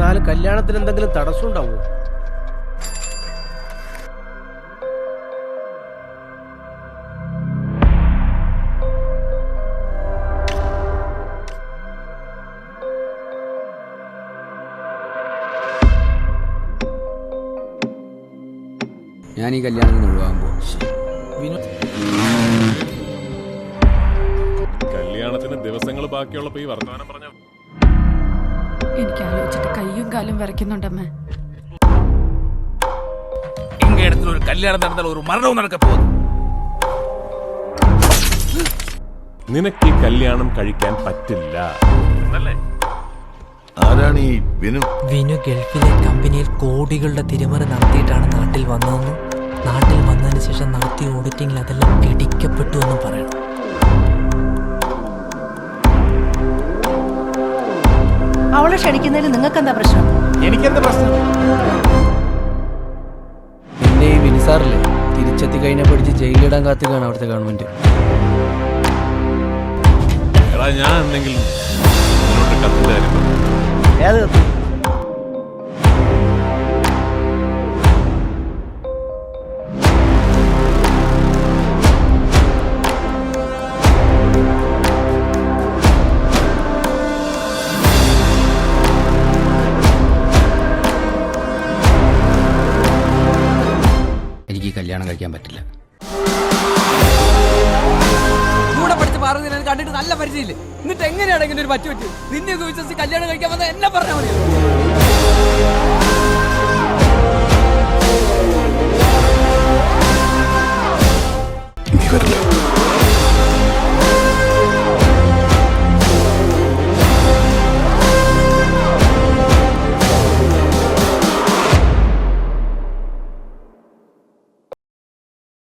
4 കല്യാണത്തിന് എന്തെങ്കിലും തടസ്സം ഉണ്ടാവോ? ഞാൻ ഈ കല്യാണത്തിന് ഒഴിവാകാൻ പോകും. കല്യാണത്തിന് ദിവസങ്ങൾ ബാക്കിയുള്ളപ്പോ ഈ വർത്തമാനം പറഞ്ഞ എനിക്ക് ആലോചിച്ചിട്ട് കയ്യും കാലും വരയ്ക്കുന്നുണ്ടമ്മേ. ഒരു കല്യാണം നടന്നാൽ ഒരു മരണവും നടക്കാൻ പോകുന്നു. നിനക്ക് ഈ കല്യാണം കഴിക്കാൻ പറ്റില്ല. ആരാണ് ഈ വിനു? വിനു ഗൾഫിലെ കമ്പനിയിൽ കോടികളുടെ തിരിമറി നടത്തിയിട്ടാണ് നാട്ടിൽ വന്നതെന്നും നാട്ടിൽ വന്നതിന് ശേഷം നടത്തിയ ഓഡിറ്റിംഗിൽ അതെല്ലാം പിടിക്കപ്പെട്ടു എന്നും പറയണം. അവളെ ക്ഷണിക്കുന്നതിൽ നിങ്ങൾക്ക് എന്താ പ്രശ്നം? എനിക്കെന്താ പ്രശ്നം? എന്റെ ഈ വിനിസാറില്ലേ തിരിച്ചെത്തി കഴിഞ്ഞ പിടിച്ച് ജയിലിടാൻ കാത്തുകയാണ് അവിടുത്തെ ഗവൺമെന്റ്. എടാ ഞാൻ എന്തെങ്കിലും കത്തിന്റെ കാര്യം ഏത് എനിക്ക് ഈ കല്യാണം കഴിക്കാൻ പറ്റില്ല. കൂടെ പഠിച്ച പാർവതി കണ്ടിട്ട് നല്ല പരിചയമില്ലേ? എന്നിട്ട് എങ്ങനെയാണ് ഇങ്ങനെ ഒരു പറ്റു നിന്നെ വിശ്വസിച്ച് കല്യാണം കഴിക്കാൻ വന്ന എന്നെ പറഞ്ഞാൽ മതിയോ?